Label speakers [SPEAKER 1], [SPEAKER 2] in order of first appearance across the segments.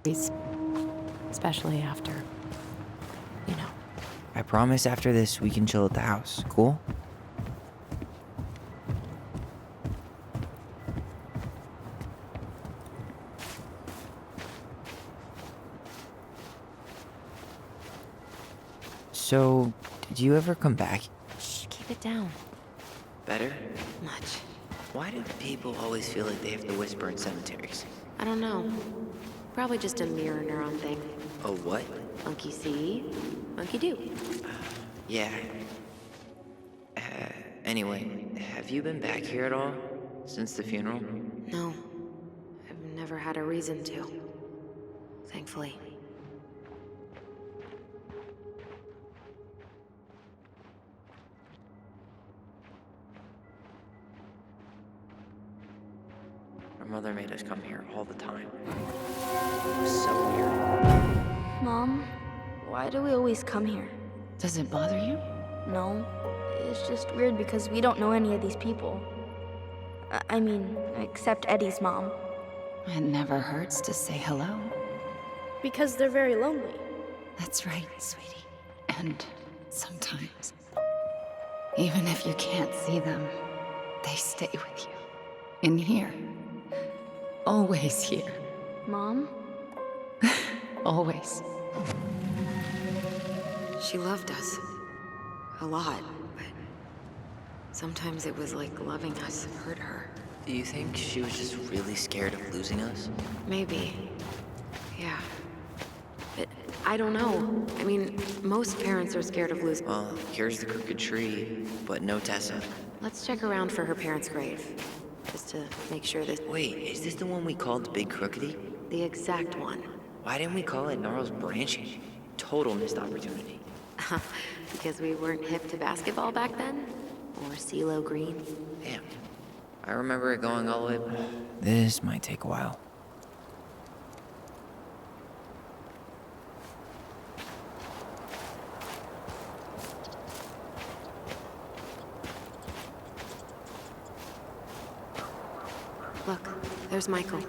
[SPEAKER 1] especially after, you know.
[SPEAKER 2] I promise after this we can chill at the house, cool? So, did you ever come back?
[SPEAKER 1] Shh, keep it down.
[SPEAKER 2] Better?
[SPEAKER 1] Much.
[SPEAKER 2] Why do people always feel like they have to whisper in cemeteries?
[SPEAKER 1] I don't know. Probably just a mirror neuron thing.
[SPEAKER 2] Oh, what?
[SPEAKER 1] Monkey see, monkey do.
[SPEAKER 2] Yeah. Anyway, have you been back here at all? Since the funeral?
[SPEAKER 1] No, I've never had a reason to. Thankfully.
[SPEAKER 2] Our mother made us come here all the time. It was so weird.
[SPEAKER 3] Mom, why do we always come here?
[SPEAKER 1] Does it bother you?
[SPEAKER 3] No, it's just weird because we don't know any of these people. I mean, except Eddie's mom.
[SPEAKER 4] It never hurts to say hello.
[SPEAKER 3] Because they're very lonely.
[SPEAKER 4] That's right, sweetie. And sometimes, even if you can't see them, they stay with you. In here. Always here.
[SPEAKER 3] Mom?
[SPEAKER 4] Always.
[SPEAKER 1] She loved us. A lot, but sometimes it was like loving us hurt her.
[SPEAKER 2] Do you think she was just really scared of losing us?
[SPEAKER 1] Maybe. Yeah. But I don't know. I mean, most parents are scared of losing.
[SPEAKER 2] Well, here's the crooked tree, but no Tessa.
[SPEAKER 1] Let's check around for her parents' grave. Just to make sure this...
[SPEAKER 2] Wait, is this the one we called the Big Crookedy?
[SPEAKER 1] The exact one.
[SPEAKER 2] Why didn't we call it Gnarls Branching? Total missed opportunity.
[SPEAKER 1] Because we weren't hip to basketball back then? Or CeeLo Green?
[SPEAKER 2] Damn. I remember it going all the way... This might take a while.
[SPEAKER 1] Look, there's Michael.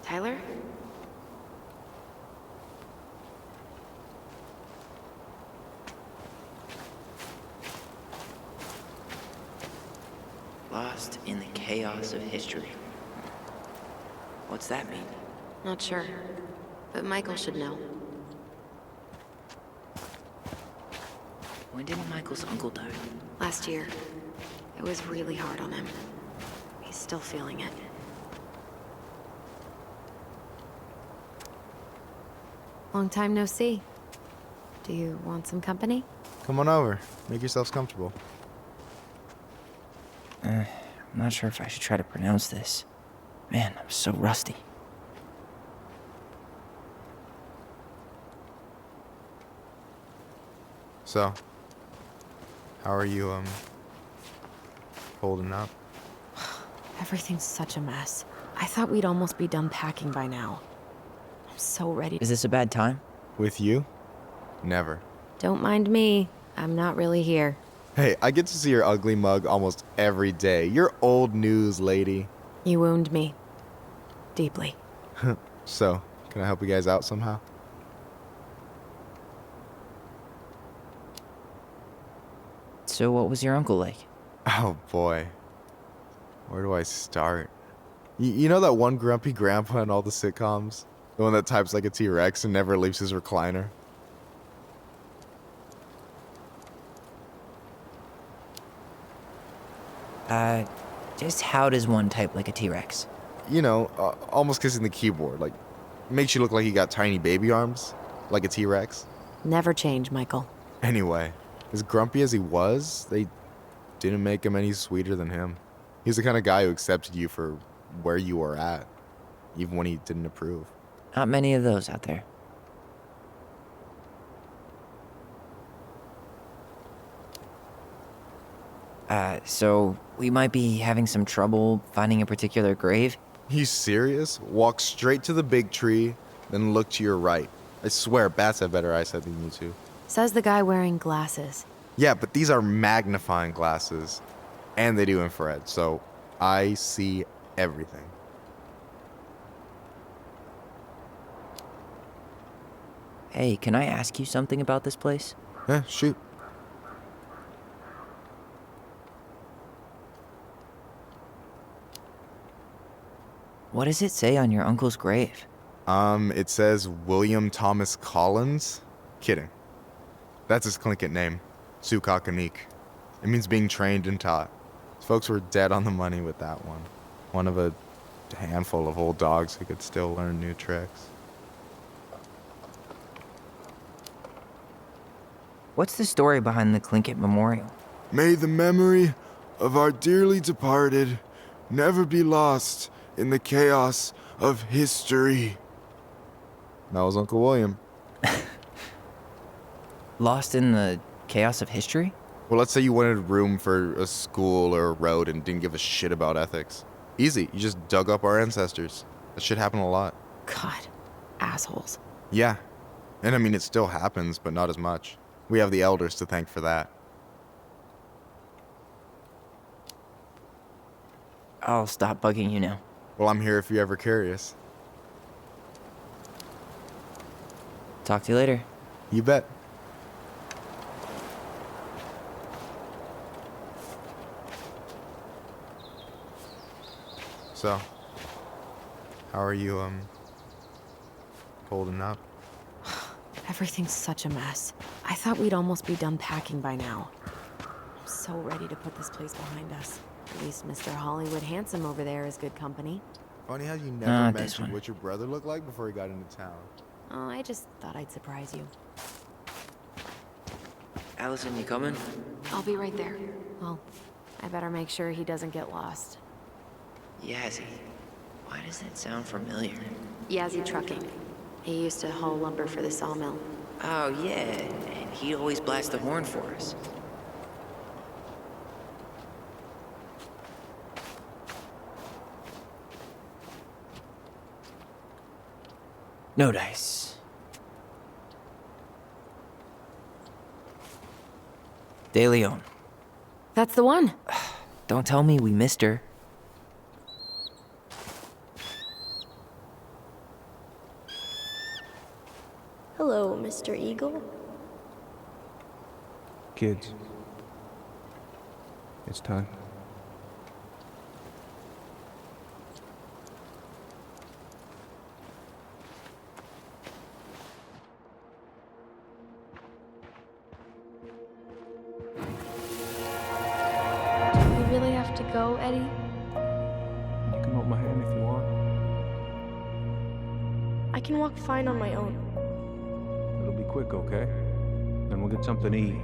[SPEAKER 1] Tyler?
[SPEAKER 2] Lost in the chaos of history. What's that mean?
[SPEAKER 1] Not sure. But Michael should know.
[SPEAKER 2] When did Michael's uncle die?
[SPEAKER 1] Last year. It was really hard on him. He's still feeling it. Long time no see. Do you want some company?
[SPEAKER 5] Come on over. Make yourselves comfortable.
[SPEAKER 2] I'm not sure if I should try to pronounce this. Man, I'm so rusty.
[SPEAKER 5] So, how are you, holding up?
[SPEAKER 1] Everything's such a mess. I thought we'd almost be done packing by now. I'm so ready.
[SPEAKER 2] Is this a bad time?
[SPEAKER 5] With you? Never.
[SPEAKER 1] Don't mind me. I'm not really here.
[SPEAKER 5] Hey, I get to see your ugly mug almost every day. You're old news, lady.
[SPEAKER 1] You wound me. Deeply.
[SPEAKER 5] So, can I help you guys out somehow?
[SPEAKER 2] So what was your uncle like?
[SPEAKER 5] Oh boy. Where do I start? You know that one grumpy grandpa in all the sitcoms? The one that types like a T-Rex and never leaves his recliner?
[SPEAKER 2] Just how does one type like a T-Rex?
[SPEAKER 5] You know, almost kissing the keyboard. Like, makes you look like you got tiny baby arms. Like a T-Rex.
[SPEAKER 1] Never change, Michael.
[SPEAKER 5] Anyway, as grumpy as he was, they didn't make him any sweeter than him. He's the kind of guy who accepted you for where you were at, even when he didn't approve.
[SPEAKER 2] Not many of those out there. So we might be having some trouble finding a particular grave?
[SPEAKER 5] You serious? Walk straight to the big tree, then look to your right. I swear, bats have better eyesight than you two.
[SPEAKER 1] Says the guy wearing glasses.
[SPEAKER 5] Yeah, but these are magnifying glasses. And they do infrared, so I see everything.
[SPEAKER 2] Hey, can I ask you something about this place?
[SPEAKER 5] Yeah, shoot.
[SPEAKER 2] What does it say on your uncle's grave?
[SPEAKER 5] It says William Thomas Collins? Kidding. That's his Tlingit name, Sukakanik. It means being trained and taught. Folks were dead on the money with that one. One of a handful of old dogs who could still learn new tricks.
[SPEAKER 2] What's the story behind the Tlingit Memorial?
[SPEAKER 6] May the memory of our dearly departed never be lost in the chaos of history.
[SPEAKER 5] That was Uncle William.
[SPEAKER 2] Lost in the chaos of history?
[SPEAKER 5] Well, let's say you wanted room for a school or a road and didn't give a shit about ethics. Easy, you just dug up our ancestors. That shit happened a lot.
[SPEAKER 1] God, assholes.
[SPEAKER 5] Yeah. And I mean, it still happens, but not as much. We have the elders to thank for that.
[SPEAKER 2] I'll stop bugging you now.
[SPEAKER 5] Well, I'm here if you're ever curious.
[SPEAKER 2] Talk to you later.
[SPEAKER 5] You bet. So, how are you, holding up?
[SPEAKER 1] Everything's such a mess. I thought we'd almost be done packing by now. I'm so ready to put this place behind us. At least Mr. Hollywood Handsome over there is good company.
[SPEAKER 5] Funny how you
[SPEAKER 2] Not
[SPEAKER 5] never
[SPEAKER 2] this
[SPEAKER 5] mentioned
[SPEAKER 2] one.
[SPEAKER 5] what your brother looked like before he got into town.
[SPEAKER 1] Oh, I just thought I'd surprise you.
[SPEAKER 2] Allison, you coming?
[SPEAKER 1] I'll be right there. Well, I better make sure he doesn't get lost.
[SPEAKER 2] Yazzie. Why does that sound familiar?
[SPEAKER 1] Yazzie Trucking. He used to haul lumber for the sawmill.
[SPEAKER 2] Oh, yeah. And he'd always blast the horn for us. No dice. De Leon.
[SPEAKER 1] That's the one.
[SPEAKER 2] Don't tell me we missed her.
[SPEAKER 3] Hello, Mr. Eagle.
[SPEAKER 7] Kids, it's time.
[SPEAKER 3] Do we really have to go, Eddie?
[SPEAKER 7] You can hold my hand if you want.
[SPEAKER 3] I can walk fine on my own.
[SPEAKER 7] It'll be quick, okay? Then we'll get something to eat.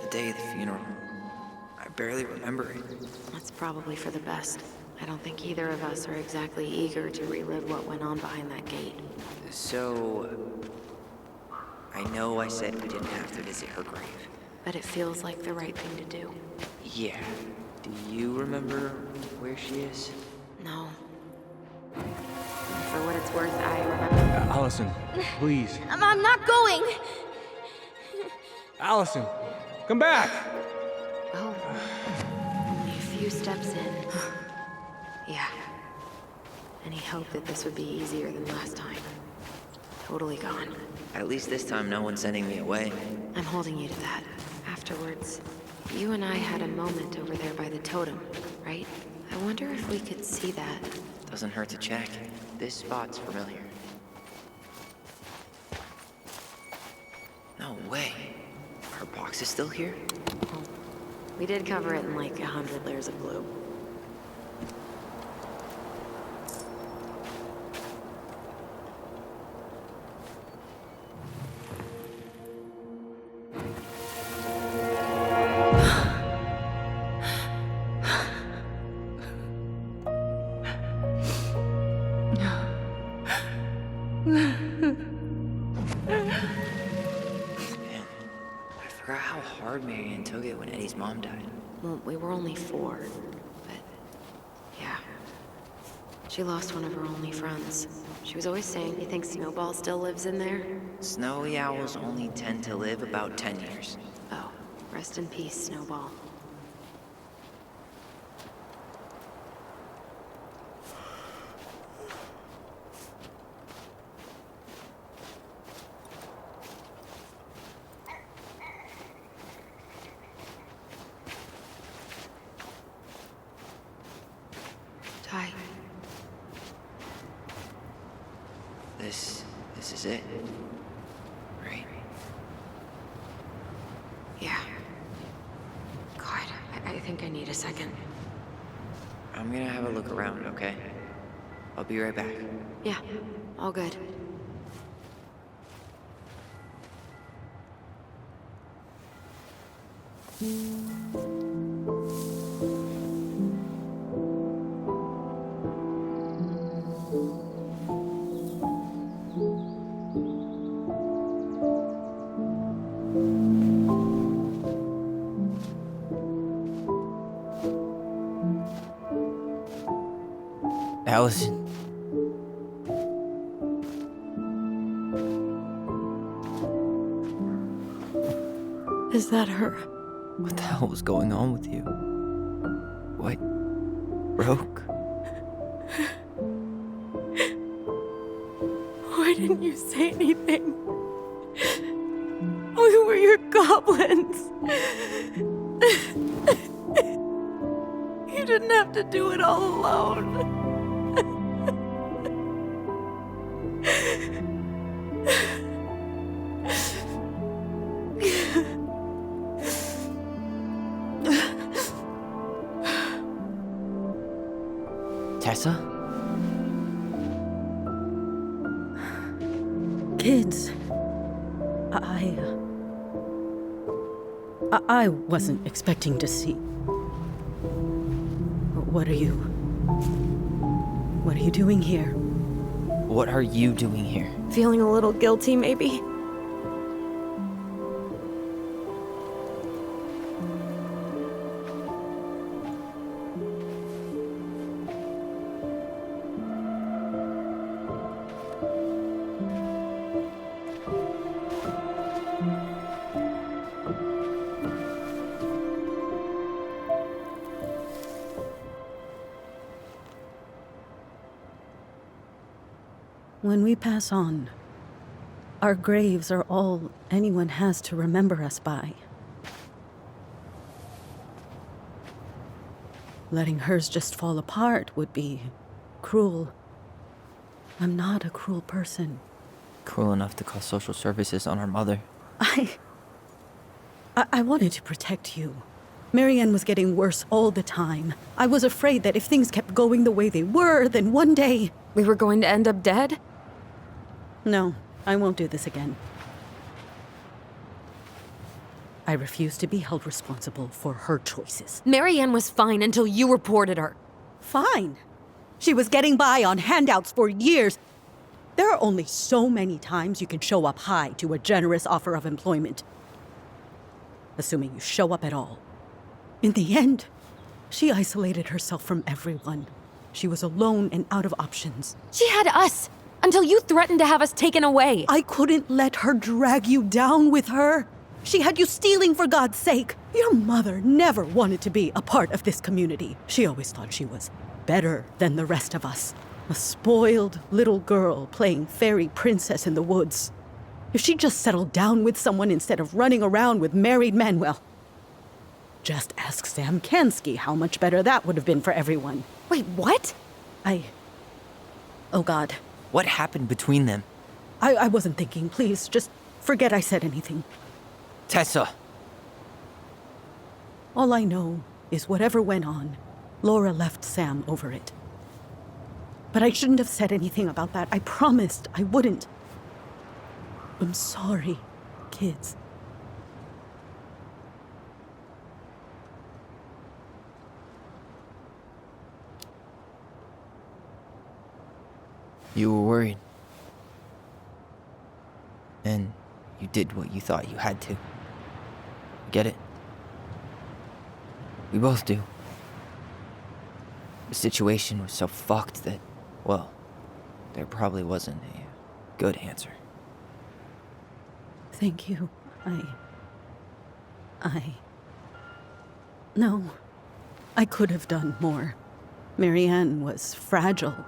[SPEAKER 2] The day of the funeral. I barely remember it.
[SPEAKER 1] That's probably for the best. I don't think either of us are exactly eager to relive what went on behind that gate.
[SPEAKER 2] So... I know I said we didn't have to visit her grave.
[SPEAKER 1] But it feels like the right thing to do.
[SPEAKER 2] Yeah. Do you remember where she is?
[SPEAKER 1] No. For what it's worth, I remember.
[SPEAKER 7] Allison, please.
[SPEAKER 3] I'm not going!
[SPEAKER 7] Allison, come back!
[SPEAKER 1] Oh. Only a few steps in. Yeah. Any hope that this would be easier than last time? Totally gone.
[SPEAKER 2] At least this time no one's sending me away.
[SPEAKER 1] I'm holding you to that. Afterwards, you and I had a moment over there by the totem, right? I wonder if we could see that.
[SPEAKER 2] Doesn't hurt to check. This spot's familiar. No way. Her box is still here?
[SPEAKER 1] We did cover it in like 100 layers of glue.
[SPEAKER 2] Man, I forgot how
[SPEAKER 1] Well, we were only 4, but yeah. She lost one of her only friends. She was always saying, "You think Snowball still lives in there?"
[SPEAKER 2] Snowy owls only tend to live about 10 years.
[SPEAKER 1] Oh, rest in peace, Snowball. Ty,
[SPEAKER 2] This is it. Right?
[SPEAKER 1] yeah. God, I think I need a second.
[SPEAKER 2] I'm gonna have a look around, okay? I'll be right back.
[SPEAKER 1] Yeah, all good.
[SPEAKER 2] Allison.
[SPEAKER 1] Is that her?
[SPEAKER 2] What the hell was going on with you? What broke?
[SPEAKER 1] Why didn't you say anything? We were your goblins. You didn't have to do it all alone.
[SPEAKER 2] Tessa?
[SPEAKER 8] Kids, I wasn't expecting to see. What are you doing here?
[SPEAKER 2] What are you doing here?
[SPEAKER 1] Feeling a little guilty, maybe?
[SPEAKER 8] When we pass on, our graves are all anyone has to remember us by. Letting hers just fall apart would be cruel. I'm not a cruel person.
[SPEAKER 2] Cruel enough to call social services on our mother.
[SPEAKER 8] I wanted to protect you. Marianne was getting worse all the time. I was afraid that if things kept going the way they were, then one day...
[SPEAKER 1] We were going to end up dead?
[SPEAKER 8] No, I won't do this again. I refuse to be held responsible for her choices.
[SPEAKER 1] Marianne was fine until you reported her.
[SPEAKER 8] Fine. She was getting by on handouts for years. There are only so many times you can show up high to a generous offer of employment. Assuming you show up at all. In the end, she isolated herself from everyone. She was alone and out of options.
[SPEAKER 1] She had us until you threatened to have us taken away.
[SPEAKER 8] I couldn't let her drag you down with her. She had you stealing for God's sake. Your mother never wanted to be a part of this community. She always thought she was better than the rest of us. A spoiled little girl playing fairy princess in the woods. If she just settled down with someone instead of running around with married men, well, just ask Sam Kansky how much better that would have been for everyone.
[SPEAKER 1] Wait, what?
[SPEAKER 8] Oh God.
[SPEAKER 2] What happened between them?
[SPEAKER 8] I wasn't thinking. Please, just forget I said anything.
[SPEAKER 2] Tessa!
[SPEAKER 8] All I know is whatever went on, Laura left Sam over it. But I shouldn't have said anything about that. I promised I wouldn't. I'm sorry, kids.
[SPEAKER 2] You were worried. And you did what you thought you had to. Get it? We both do. The situation was so fucked that, well, there probably wasn't a good answer.
[SPEAKER 8] Thank you. No, I could have done more. Marianne was fragile.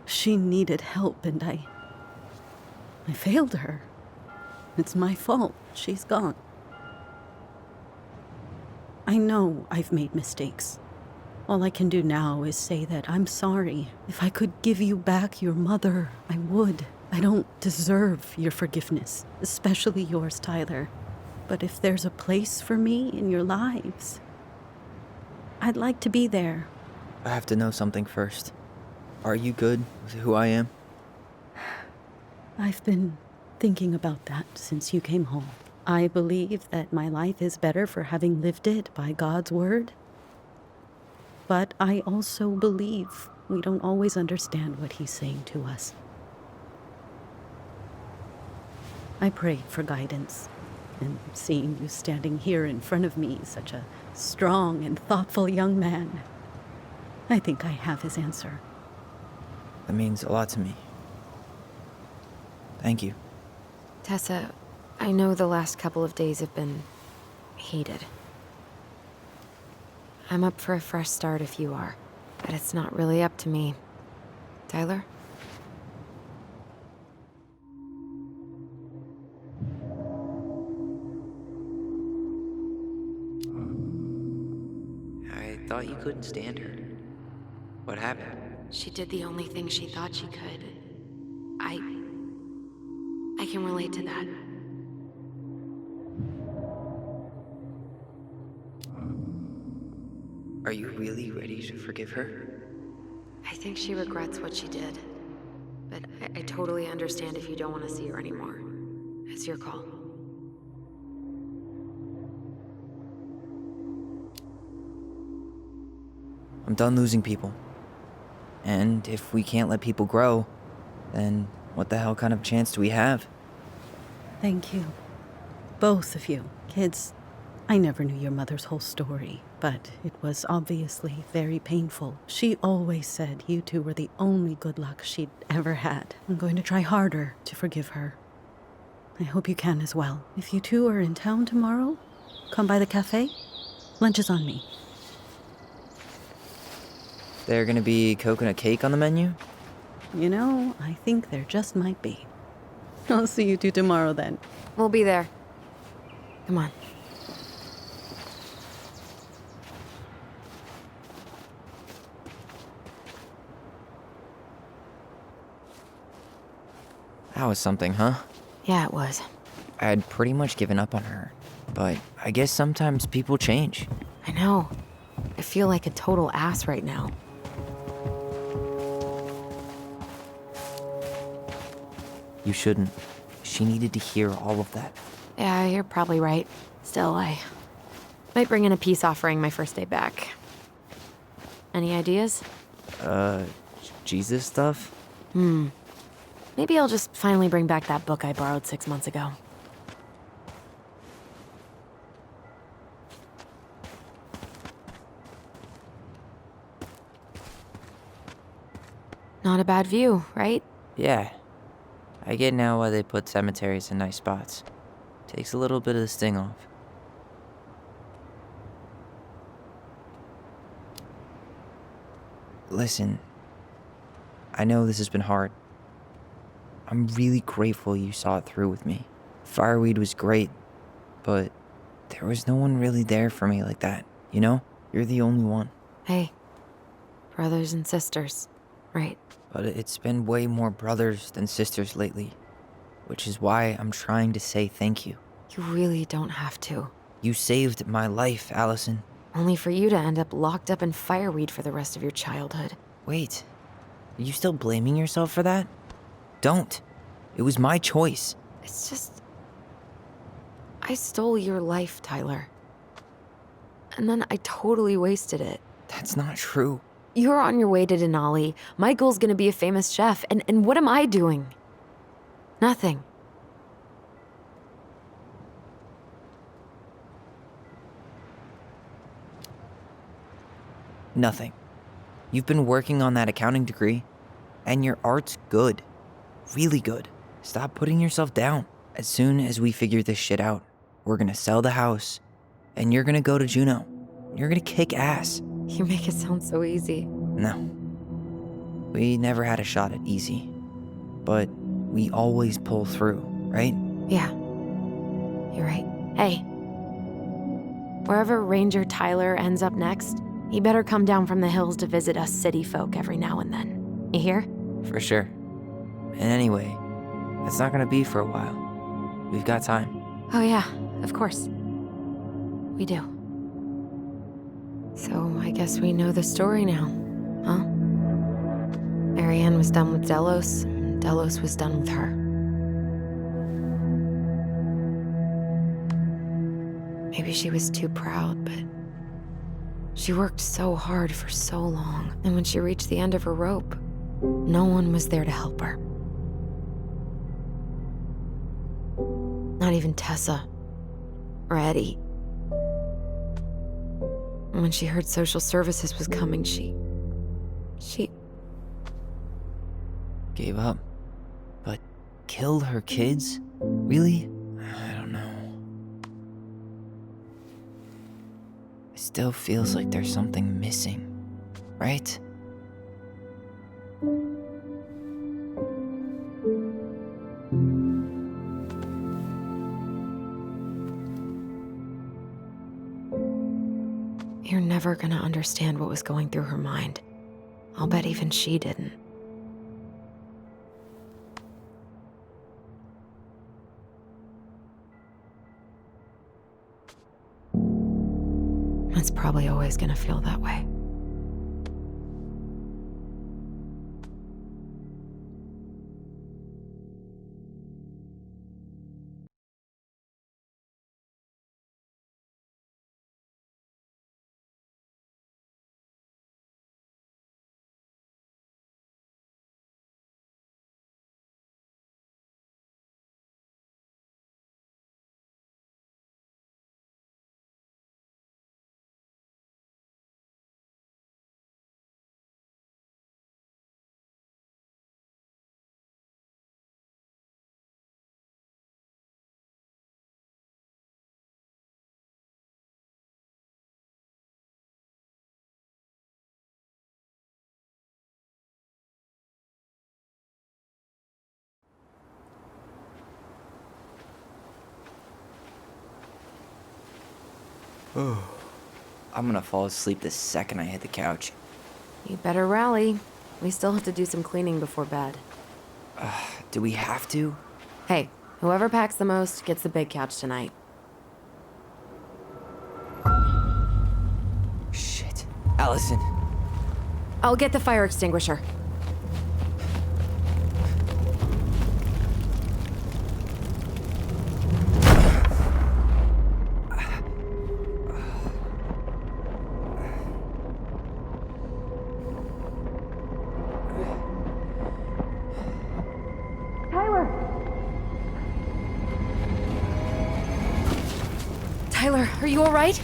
[SPEAKER 8] She needed help, and I failed her. It's my fault. She's gone. I know I've made mistakes. All I can do now is say that I'm sorry. If I could give you back your mother, I would. I don't deserve your forgiveness, especially yours, Tyler. But if there's a place for me in your lives, I'd like to be there.
[SPEAKER 2] I have to know something first. Are you good with who I am?
[SPEAKER 8] I've been thinking about that since you came home. I believe that my life is better for having lived it by God's word. But I also believe we don't always understand what He's saying to us. I pray for guidance, and seeing you standing here in front of me, such a strong and thoughtful young man, I think I have His answer.
[SPEAKER 2] That means a lot to me. Thank you.
[SPEAKER 1] Tessa, I know the last couple of days have been heated. I'm up for a fresh start if you are, but it's not really up to me. Tyler?
[SPEAKER 2] I thought you couldn't stand her. What happened?
[SPEAKER 1] She did the only thing she thought she could. I can relate to that.
[SPEAKER 2] Are you really ready to forgive her?
[SPEAKER 1] I think she regrets what she did. But I totally understand if you don't want to see her anymore. It's your call.
[SPEAKER 2] I'm done losing people. And if we can't let people grow, then what the hell kind of chance do we have?
[SPEAKER 8] Thank you. Both of you. Kids, I never knew your mother's whole story, but it was obviously very painful. She always said you two were the only good luck she'd ever had. I'm going to try harder to forgive her. I hope you can as well. If you two are in town tomorrow, come by the cafe. Lunch is on me.
[SPEAKER 2] There gonna be coconut cake on the menu?
[SPEAKER 8] You know, I think there just might be. I'll see you two tomorrow then.
[SPEAKER 1] We'll be there. Come on.
[SPEAKER 2] That was something, huh?
[SPEAKER 1] Yeah, it was.
[SPEAKER 2] I had pretty much given up on her, but I guess sometimes people change.
[SPEAKER 1] I know. I feel like a total ass right now.
[SPEAKER 2] You shouldn't. She needed to hear all of that.
[SPEAKER 1] Yeah, you're probably right. Still, I might bring in a peace offering my first day back. Any ideas?
[SPEAKER 2] Jesus stuff?
[SPEAKER 1] Maybe I'll just finally bring back that book I borrowed 6 months ago. Not a bad view, right?
[SPEAKER 2] Yeah. I get now why they put cemeteries in nice spots. Takes a little bit of the sting off. Listen, I know this has been hard. I'm really grateful you saw it through with me. Fireweed was great, but there was no one really there for me like that, you know? You're the only one.
[SPEAKER 1] Hey, brothers and sisters, right?
[SPEAKER 2] But it's been way more brothers than sisters lately, which is why I'm trying to say thank you.
[SPEAKER 1] You really don't have to.
[SPEAKER 2] You saved my life, Allison.
[SPEAKER 1] Only for you to end up locked up in fireweed for the rest of your childhood.
[SPEAKER 2] Wait, are you still blaming yourself for that? Don't. It was my choice.
[SPEAKER 1] It's just... I stole your life, Tyler. And then I totally wasted it.
[SPEAKER 2] That's not true.
[SPEAKER 1] You're on your way to Denali. Michael's gonna be a famous chef, and what am I doing? Nothing.
[SPEAKER 2] Nothing. You've been working on that accounting degree, and your art's good. Really good. Stop putting yourself down. As soon as we figure this shit out, we're gonna sell the house, and you're gonna go to Juneau. You're gonna kick ass.
[SPEAKER 1] You make it sound so easy.
[SPEAKER 2] No. We never had a shot at easy. But we always pull through, right?
[SPEAKER 1] Yeah. You're right. Hey. Wherever Ranger Tyler ends up next, he better come down from the hills to visit us city folk every now and then. You hear?
[SPEAKER 2] For sure. And anyway, that's not gonna be for a while. We've got time.
[SPEAKER 1] Oh yeah, of course. We do. So I guess we know the story now, huh? Marianne was done with Delos, and Delos was done with her. Maybe she was too proud, but she worked so hard for so long, and when she reached the end of her rope, no one was there to help her. Not even Tessa or Eddie. And when she heard social services was coming, she
[SPEAKER 2] Gave up. But killed her kids? Really? I don't know. It still feels like there's something missing, right?
[SPEAKER 1] You're never gonna understand what was going through her mind. I'll bet even she didn't. It's probably always gonna feel that way.
[SPEAKER 2] I'm gonna fall asleep the second I hit the couch.
[SPEAKER 1] You better rally. We still have to do some cleaning before bed.
[SPEAKER 2] Do we have to?
[SPEAKER 1] Hey, whoever packs the most gets the big couch tonight.
[SPEAKER 2] Shit. Allison.
[SPEAKER 1] I'll get the fire extinguisher. Tyler, are you all right?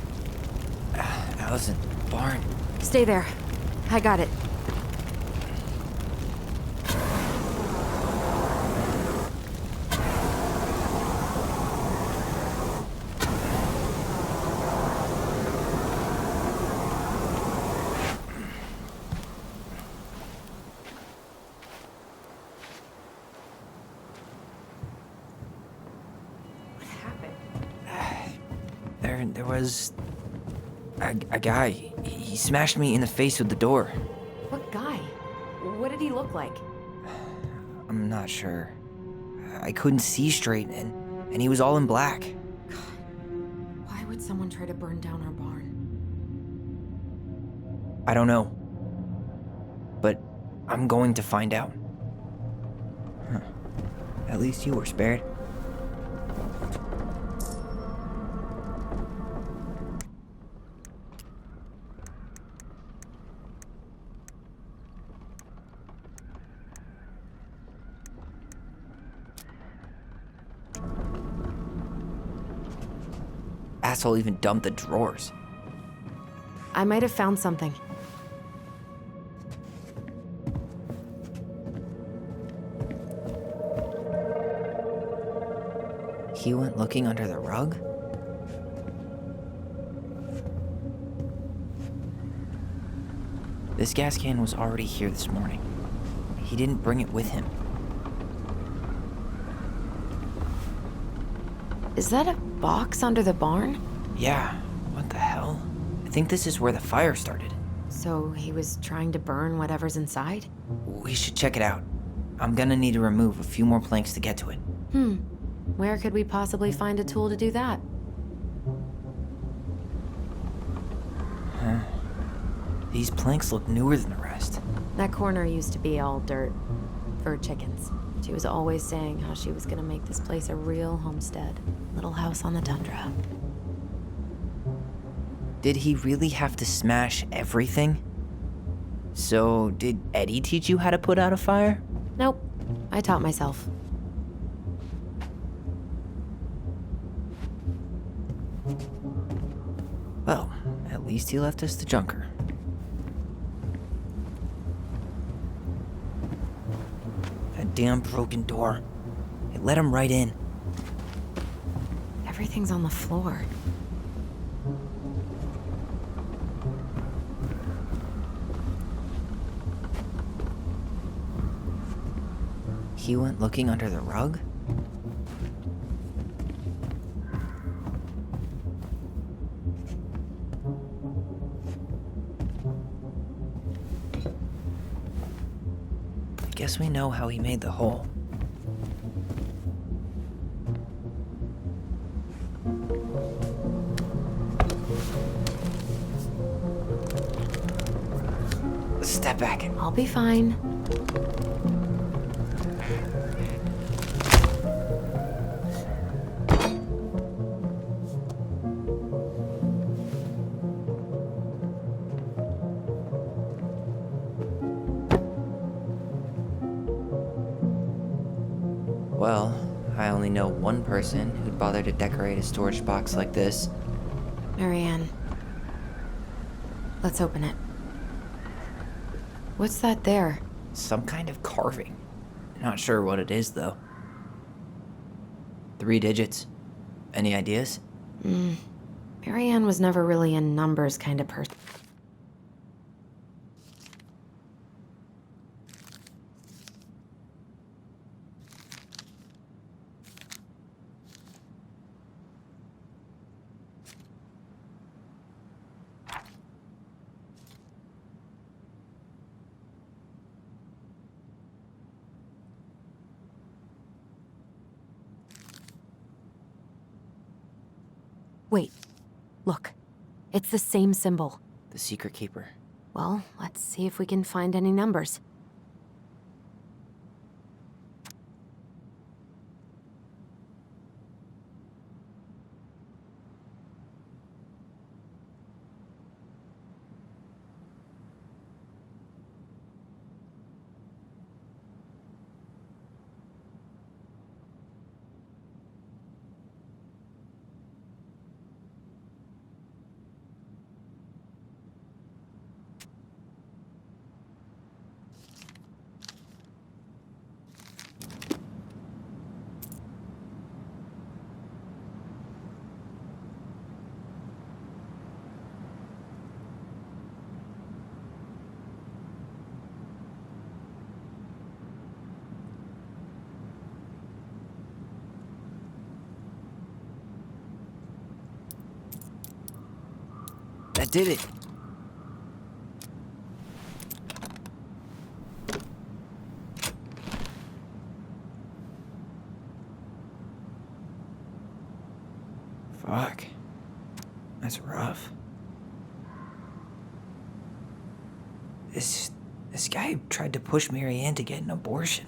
[SPEAKER 2] Allison, barn.
[SPEAKER 1] Stay there. I got it. What happened?
[SPEAKER 2] There was a guy. He smashed me in the face with the door.
[SPEAKER 1] What guy? What did he look like?
[SPEAKER 2] I'm not sure. I couldn't see straight, and he was all in black.
[SPEAKER 1] Why would someone try to burn down our barn?
[SPEAKER 2] I don't know. But I'm going to find out. Huh. At least you were spared. Asshole even dumped the drawers.
[SPEAKER 1] I might have found something.
[SPEAKER 2] He went looking under the rug? This gas can was already here this morning. He didn't bring it with him.
[SPEAKER 1] Is that a box under the barn?
[SPEAKER 2] Yeah, what the hell? I think this is where the fire started.
[SPEAKER 1] So he was trying to burn whatever's inside?
[SPEAKER 2] We should check it out. I'm gonna need to remove a few more planks to get to it.
[SPEAKER 1] Where could we possibly find a tool to do that?
[SPEAKER 2] These planks look newer than the rest.
[SPEAKER 1] That corner used to be all dirt for chickens. She was always saying how she was gonna make this place a real homestead. Little house on the tundra.
[SPEAKER 2] Did he really have to smash everything? So, did Eddie teach you how to put out a fire?
[SPEAKER 1] Nope, I taught myself.
[SPEAKER 2] Well, at least he left us the junker. That damn broken door. It let him right in.
[SPEAKER 1] Everything's on the floor.
[SPEAKER 2] He went looking under the rug? I guess we know how he made the hole. Step back.
[SPEAKER 1] I'll be fine.
[SPEAKER 2] Well, I only know one person who'd bother to decorate a storage box like this.
[SPEAKER 1] Marianne. Let's open it. What's that there?
[SPEAKER 2] Some kind of carving. Not sure what it is, though. 3 digits. Any ideas?
[SPEAKER 1] Marianne was never really a numbers kind of person. Wait, look. It's the same symbol.
[SPEAKER 2] The secret keeper.
[SPEAKER 1] Well, let's see if we can find any numbers.
[SPEAKER 2] That did it. Fuck. That's rough. This guy tried to push Marianne to get an abortion,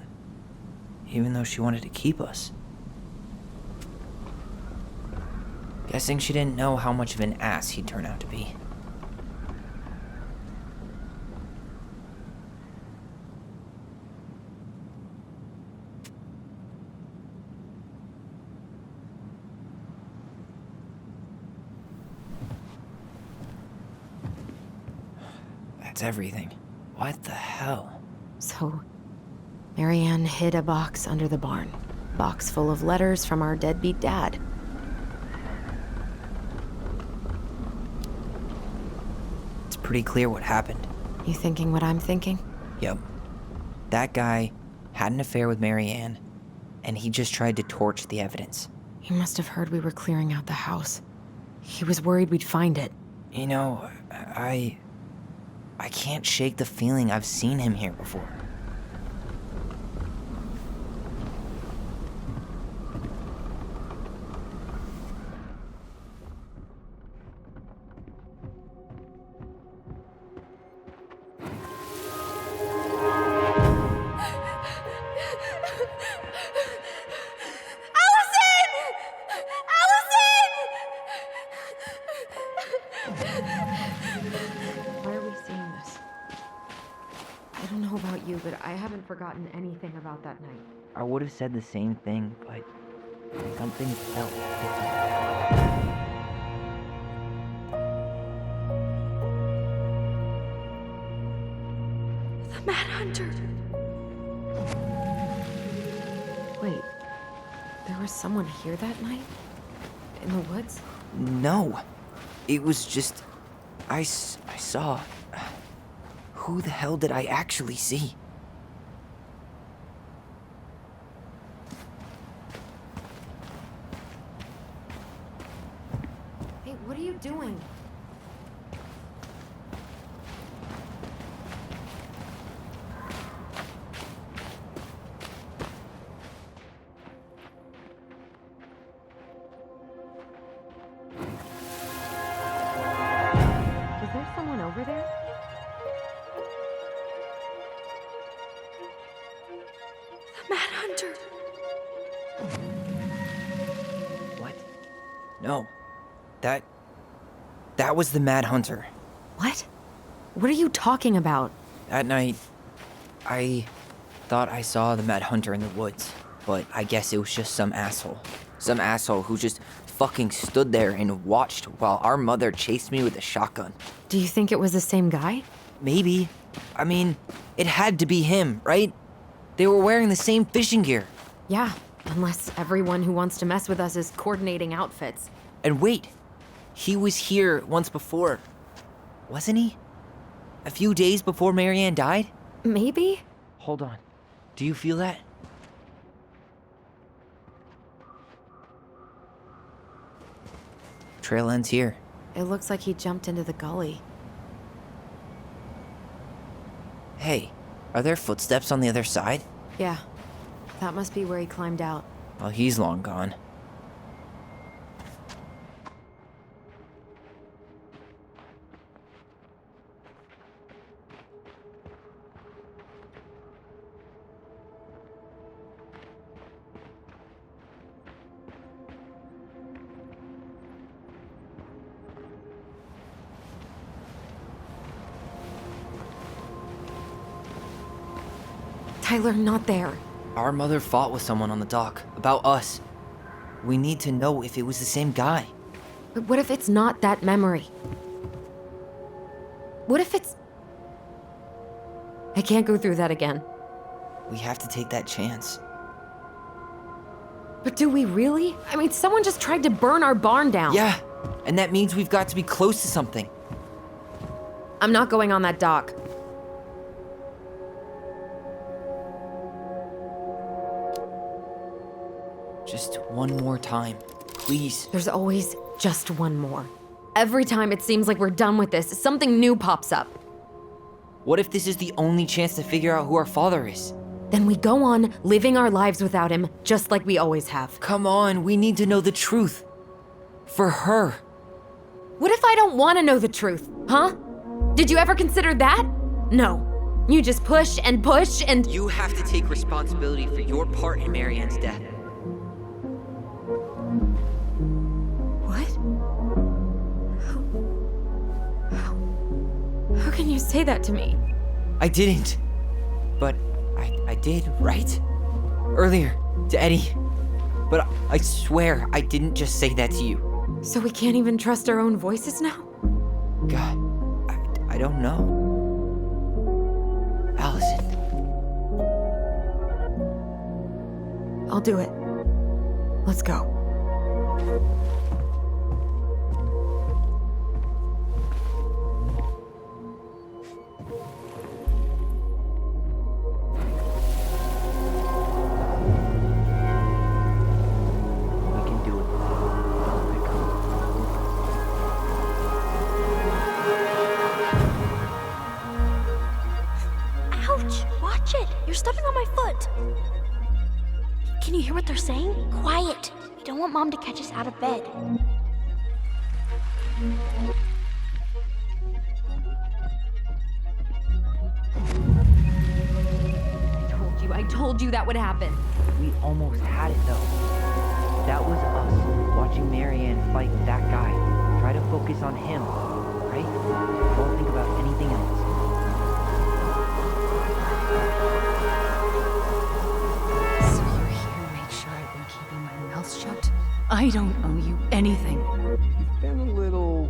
[SPEAKER 2] even though she wanted to keep us. Guessing she didn't know how much of an ass he'd turn out to be. That's everything. What the hell?
[SPEAKER 1] So, Marianne hid a box under the barn. Box full of letters from our deadbeat dad.
[SPEAKER 2] It's pretty clear what happened.
[SPEAKER 1] You thinking what I'm thinking?
[SPEAKER 2] Yep. That guy had an affair with Marianne, and he just tried to torch the evidence.
[SPEAKER 1] He must have heard we were clearing out the house. He was worried we'd find it.
[SPEAKER 2] You know, I can't shake the feeling I've seen him here before.
[SPEAKER 1] Why are we seeing this? I don't know about you, but I haven't forgotten anything about that night.
[SPEAKER 2] I would have said the same thing, but something felt different.
[SPEAKER 3] The Mad Hunter.
[SPEAKER 1] Wait, there was someone here that night? In the woods?
[SPEAKER 2] No, it was just, I saw. Who the hell did I actually see?
[SPEAKER 1] Hey, what are you doing? Is there someone over there?
[SPEAKER 3] The Mad Hunter.
[SPEAKER 2] What? No. That was the Mad Hunter.
[SPEAKER 1] What? What are you talking about?
[SPEAKER 2] That night, I thought I saw the Mad Hunter in the woods, but I guess it was just some asshole. Some asshole who just fucking stood there and watched while our mother chased me with a shotgun.
[SPEAKER 1] Do you think it was the same guy?
[SPEAKER 2] Maybe. I mean, it had to be him, right? They were wearing the same fishing gear.
[SPEAKER 1] Yeah, unless everyone who wants to mess with us is coordinating outfits.
[SPEAKER 2] And wait, he was here once before, wasn't he? A few days before Marianne died?
[SPEAKER 1] Maybe?
[SPEAKER 2] Hold on. Do you feel that? Trail ends here.
[SPEAKER 1] It looks like he jumped into the gully.
[SPEAKER 2] Hey, are there footsteps on the other side?
[SPEAKER 1] Yeah, that must be where he climbed out.
[SPEAKER 2] Well, he's long gone.
[SPEAKER 1] Tyler, not there.
[SPEAKER 2] Our mother fought with someone on the dock about us. We need to know if it was the same guy.
[SPEAKER 1] But what if it's not that memory? What if it's... I can't go through that again.
[SPEAKER 2] We have to take that chance.
[SPEAKER 1] But do we really? I mean, someone just tried to burn our barn down.
[SPEAKER 2] Yeah, and that means we've got to be close to something.
[SPEAKER 1] I'm not going on that dock.
[SPEAKER 2] Just one more time, please.
[SPEAKER 1] There's always just one more. Every time it seems like we're done with this, something new pops up.
[SPEAKER 2] What if this is the only chance to figure out who our father is?
[SPEAKER 1] Then we go on living our lives without him, just like we always have.
[SPEAKER 2] Come on, we need to know the truth. For her.
[SPEAKER 1] What if I don't want to know the truth, huh? Did you ever consider that? No. You just push and push and...
[SPEAKER 2] You have to take responsibility for your part in Marianne's death.
[SPEAKER 1] What? How can you say that to me?
[SPEAKER 2] I didn't. But I did, right? Earlier, to Eddie. But I swear I didn't just say that to you.
[SPEAKER 1] So we can't even trust our own voices now?
[SPEAKER 2] God, I don't know. Allison.
[SPEAKER 1] I'll do it. Let's go.
[SPEAKER 2] We can do it. Don't let go.
[SPEAKER 3] Ouch! Watch it! You're stepping on my foot! Can you hear what they're saying? Quiet! We don't want Mom to catch us out of bed.
[SPEAKER 1] I told you that would happen.
[SPEAKER 2] We almost had it though. That was us watching Marianne fight that guy. Try to focus on him, right? Don't think about anything else.
[SPEAKER 4] So you're here to make sure I've been keeping my mouth shut? I don't owe you anything.
[SPEAKER 7] You've been a little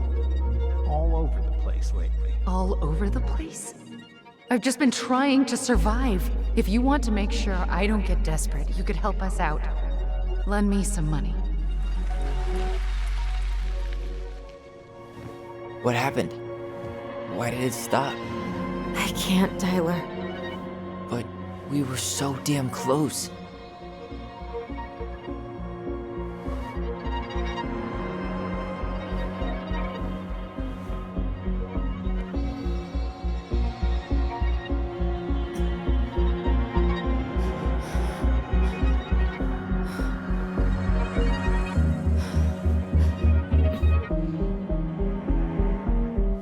[SPEAKER 7] all over the place lately.
[SPEAKER 4] All over the place? I've just been trying to survive. If you want to make sure I don't get desperate, you could help us out. Lend me some money.
[SPEAKER 2] What happened? Why did it stop?
[SPEAKER 1] I can't, Tyler.
[SPEAKER 2] But we were so damn close.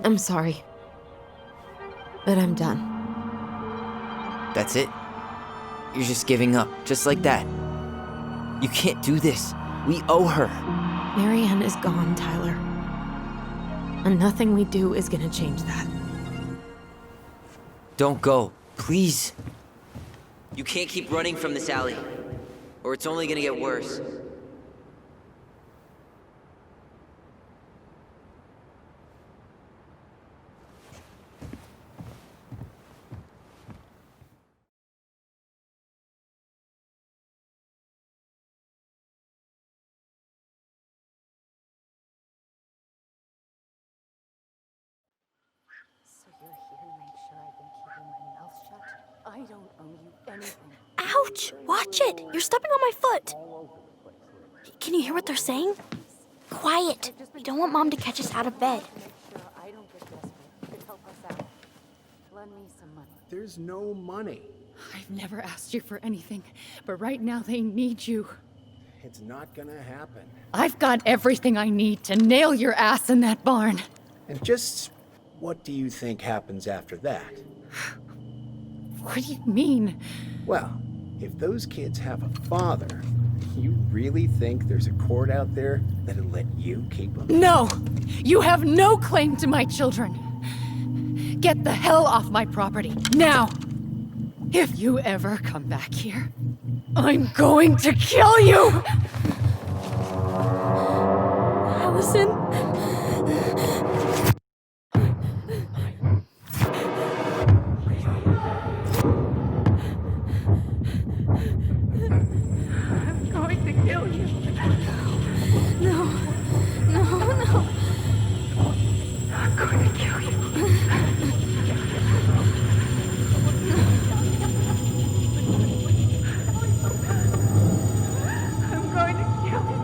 [SPEAKER 1] I'm sorry. But I'm done.
[SPEAKER 2] That's it? You're just giving up, just like that. You can't do this. We owe her.
[SPEAKER 1] Marianne is gone, Tyler. And nothing we do is gonna change that.
[SPEAKER 2] Don't go, please. You can't keep running from this alley, or it's only gonna get worse.
[SPEAKER 4] So you're here to make sure I've been keeping my mouth shut? I don't owe you anything.
[SPEAKER 3] Ouch! Watch it! You're stepping on my foot! Can you hear what they're saying? Quiet! We don't want Mom to catch us out of bed.
[SPEAKER 4] Make sure I don't get desperate. You could help us out. Lend me some money.
[SPEAKER 7] There's no money.
[SPEAKER 4] I've never asked you for anything, but right now they need you.
[SPEAKER 7] It's not gonna happen.
[SPEAKER 4] I've got everything I need to nail your ass in that barn.
[SPEAKER 9] And just what do you think happens after that?
[SPEAKER 4] What do you mean?
[SPEAKER 9] Well, if those kids have a father, you really think there's a court out there that'll let you keep them?
[SPEAKER 4] No! You have no claim to my children! Get the hell off my property, now! If you ever come back here, I'm going to kill you!
[SPEAKER 1] Allison?
[SPEAKER 4] I'm going to kill you.
[SPEAKER 3] No. No, no.
[SPEAKER 4] I'm going to kill you. I'm going to kill you.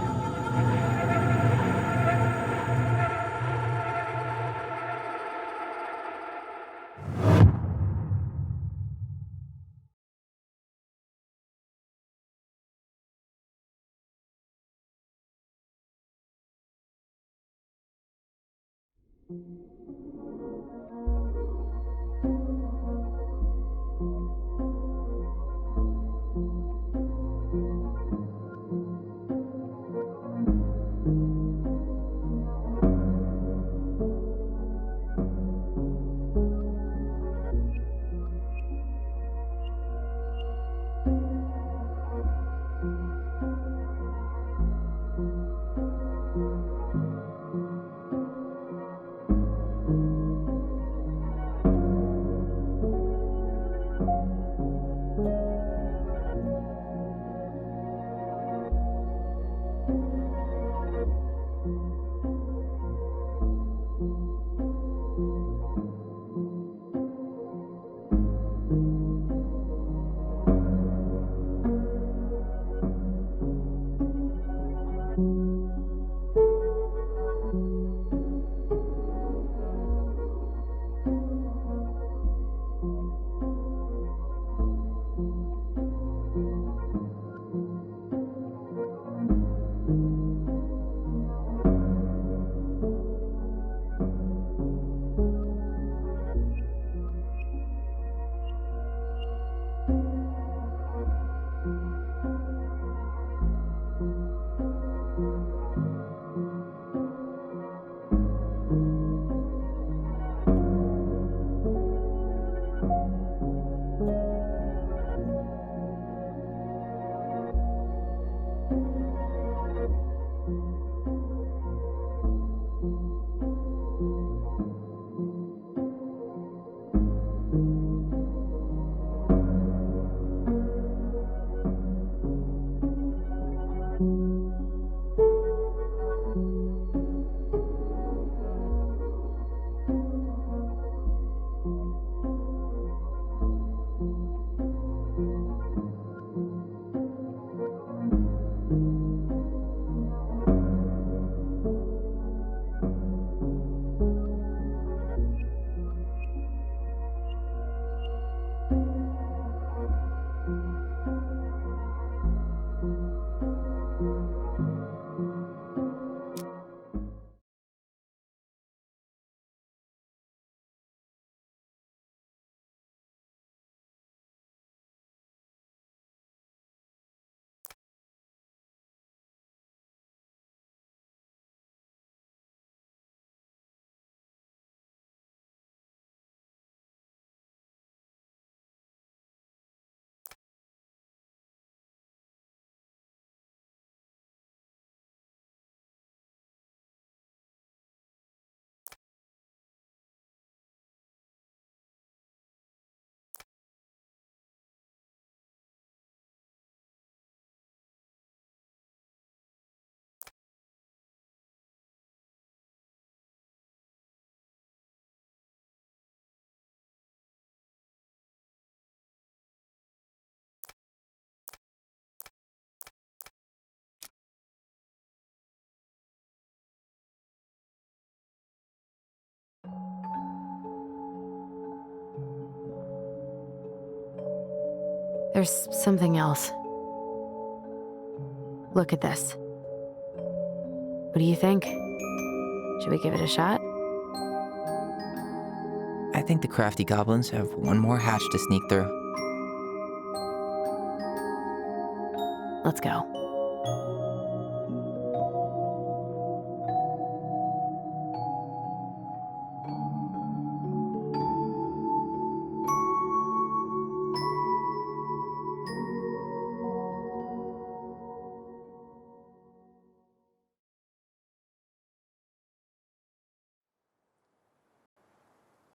[SPEAKER 1] There's something else. Look at this. What do you think? Should we give it a shot?
[SPEAKER 2] I think the crafty goblins have one more hatch to sneak through.
[SPEAKER 1] Let's go.